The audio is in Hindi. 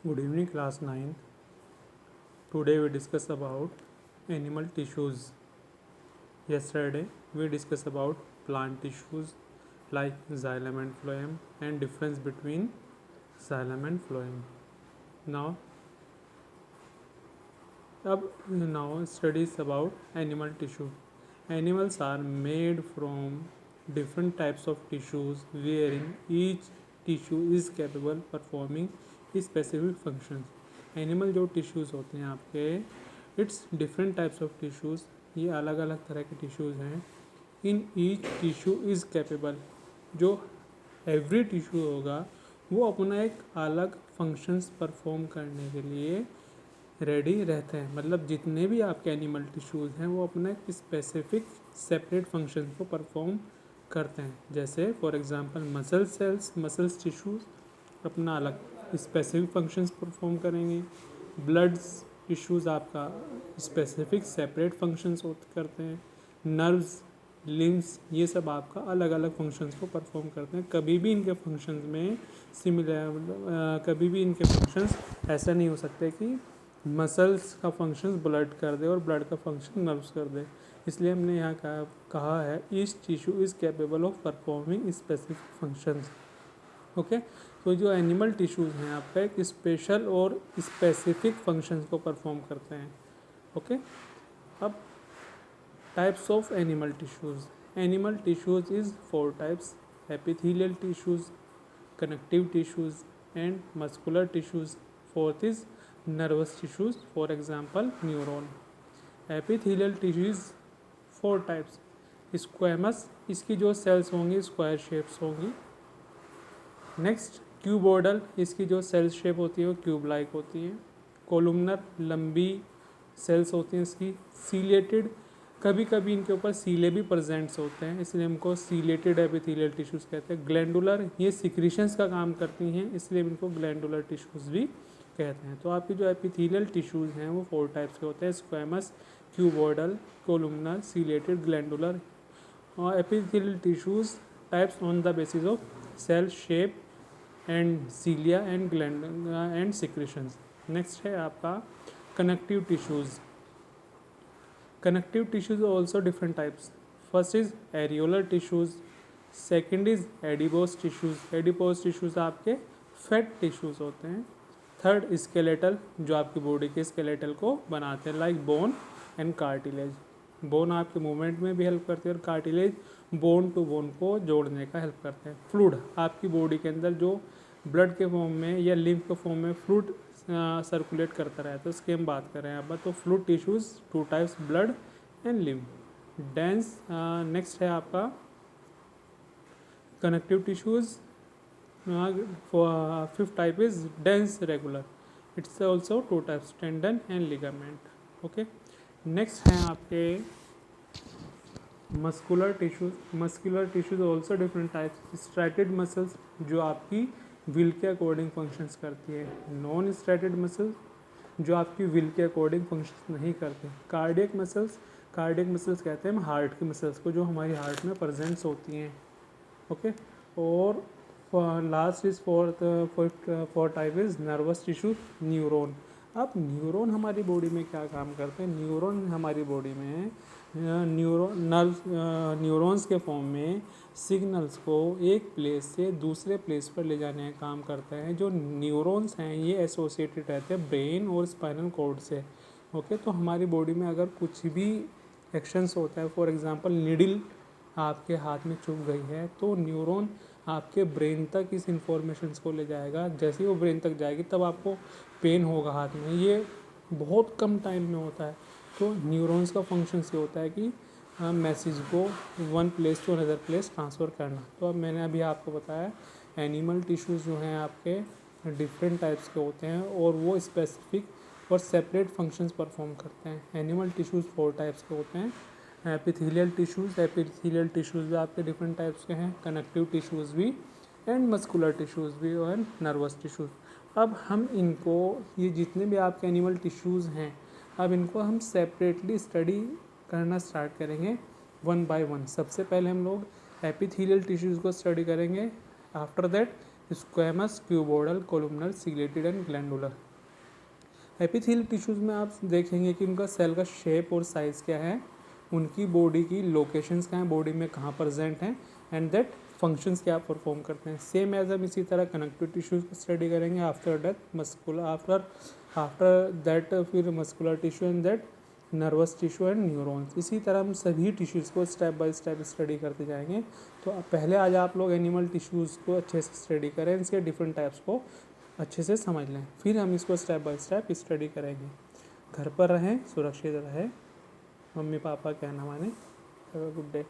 Good evening, class 9. Today we discuss about animal tissues. Yesterday we discussed about plant tissues like xylem and phloem and difference between xylem and phloem. Now, now studies about animal tissue. Animals are made from different types of tissues wherein each tissue is capable performing specific functions. Animal जो टिश्यूज़ होते हैं आपके, it's different types of tissues, ये अलग अलग तरह के टिश्यूज़ हैं. In each tissue is capable, जो एवरी टिश्यू होगा वो अपना एक अलग फंक्शंस परफॉर्म करने के लिए रेडी रहते हैं. मतलब जितने भी आपके एनिमल टिश्यूज़ हैं वो अपना एक स्पेसिफिक सेपरेट फंक्शन को परफॉर्म करते हैं. जैसे for example muscle cells, muscles tissues अपना अलग स्पेसिफिक फंक्शंस परफॉर्म करेंगे. ब्लड्स टिश्यूज़ आपका स्पेसिफिक सेपरेट फंक्शंस करते हैं. नर्व्स, लिम्स, ये सब आपका अलग अलग फंक्शंस को परफॉर्म करते हैं. कभी भी इनके फंक्शंस में कभी भी इनके फंक्शंस ऐसा नहीं हो सकते कि मसल्स का फंक्शन ब्लड कर दे और ब्लड का फंक्शन नर्व्स कर दे. इसलिए हमने यहाँ कहा है each tissue is capable of performing specific functions. Okay, तो जो एनिमल टिश्यूज़ हैं आपका एक स्पेशल और स्पेसिफिक फंक्शंस को परफॉर्म करते हैं. ओके, अब types of animal tissues. Animal tissues is 4 types: epithelial tissues, connective tissues and muscular tissues. Fourth is nervous tissues, for example neuron. Epithelial tissues 4 types. Squamous, इसकी जो सेल्स होंगी स्क्वायर शेप्स होंगी. नेक्स्ट क्यूबोइडल, इसकी जो सेल शेप होती है वो क्यूब लाइक होती है. कोलुमनर, लंबी सेल्स होती हैं इसकी. सीलेटेड, कभी कभी इनके ऊपर सीले भी प्रेजेंट्स होते हैं, इसलिए हमको सीलेटेड एपिथेलियल टिश्यूज़ कहते हैं. ग्लैंडुलर, ये सिक्रीशंस का काम करती हैं, इसलिए इनको ग्लैंडुलर टिश्यूज़ भी कहते हैं. तो आपकी जो एपिथेलियल टिश्यूज़ हैं वो 4 टाइप्स के होते हैं: squamous, cuboidal, columnar, ciliated, glandular. और epithelial tissues types on the basis of cell shape and cilia and and secretions. Next है आपका connective tissues. Connective tissues also different types. First is areolar tissues, second is adipose tissues. Adipose tissues आपके फैट टिश्यूज़ होते हैं. थर्ड स्केलेटल, जो आपकी बॉडी के स्केलेटल को बनाते हैं, like bone and cartilage. Bone आपके मूवमेंट में भी हेल्प करते हैं और कार्टिलेज बोन टू बोन को जोड़ने का हेल्प करते हैं. फ्लूइड, आपकी बॉडी के अंदर जो ब्लड के फॉर्म में या लिम्फ के फॉर्म में फ्लूइड सर्कुलेट करता रहा है, तो इसकी हम बात करें यहाँ पर. तो fluid tissues 2 types, blood and lymph. Dense, next है आपका connective tissues. Fifth type is dense regular. It's also 2 types, tendon and ligament. Okay, next हैं आपके muscular tissues. Muscular tissues also different types. Striated muscles, जो आपकी विल के अकॉर्डिंग फंक्शंस करती है. नॉन स्ट्रैटेड मसल्स, जो आपकी विल के अकॉर्डिंग फंक्शंस नहीं करते. कार्डियक मसल्स, कार्डियक मसल्स कहते हैं हम हार्ट की मसल्स को, जो हमारी हार्ट में प्रेजेंट्स होती हैं. ओके, और last is fourth type is nervous tissue, neuron. अब न्यूरॉन हमारी बॉडी में क्या काम करते हैं? न्यूरॉन हमारी बॉडी में न्यूरॉन्स के फॉर्म में सिग्नल्स को एक प्लेस से दूसरे प्लेस पर ले जाने का काम करते हैं. जो न्यूरॉन्स हैं ये एसोसिएटेड रहते हैं ब्रेन और स्पाइनल कॉर्ड से. ओके, तो हमारी बॉडी में अगर कुछ भी एक्शंस होता है, फॉर एग्जांपल नीडल आपके हाथ में चुभ गई है, तो न्यूरॉन आपके ब्रेन तक इस इंफॉर्मेशन को ले जाएगा. जैसे ही वो ब्रेन तक जाएगी तब आपको पेन होगा हाथ में. ये बहुत कम टाइम में होता है. तो न्यूरॉन्स का फंक्शन ये होता है कि मैसेज को one place to another place transfer करना. तो अब मैंने अभी आपको बताया एनिमल टिश्यूज़ जो हैं आपके डिफरेंट टाइप्स के होते हैं और वो स्पेसिफिक और सेपरेट फंक्शंस परफॉर्म करते हैं. एनिमल टिश्यूज़ 4 टाइप्स के होते हैं. एपिथेलियल टिश्यूज़, एपिथेलियल टिश्यूज़ भी आपके डिफरेंट टाइप्स के हैं. कनेक्टिव टिश्यूज़ भी एंड मस्कुलर टिश्यूज़ भी और नर्वस टिश्यूज़. अब हम इनको, ये जितने भी आपके एनिमल टिश्यूज़ हैं, अब इनको हम सेपरेटली स्टडी करना स्टार्ट करेंगे वन बाय वन. सबसे पहले हम लोग एपिथेलियल टिश्यूज़ को स्टडी करेंगे. After that squamous, cuboidal, columnar, ciliated and glandular. Epithelial tissues में आप देखेंगे कि उनका सेल का शेप और साइज़ क्या है, उनकी बॉडी की लोकेशंस क्या हैं, बॉडी में कहाँ प्रेजेंट हैं, एंड दैट फंक्शंस क्या परफॉर्म करते हैं। सेम एज हम इसी तरह कनेक्टिव टिश्यूज़ को स्टडी करेंगे after that muscular after that फिर muscular tissue and that nervous tissue and neurons. इसी तरह हम सभी टिश्यूज़ को स्टेप बाय स्टेप स्टडी करते जाएंगे। तो पहले आज आप लोग एनिमल टिश्यूज़ को अच्छे से स्टडी करें, इसके डिफरेंट टाइप्स को अच्छे से समझ लें, फिर हम इसको स्टेप बाय स्टेप स्टडी करेंगे। घर पर रहें, सुरक्षित रहें, मम्मी पापा कहना माने। Have a good day.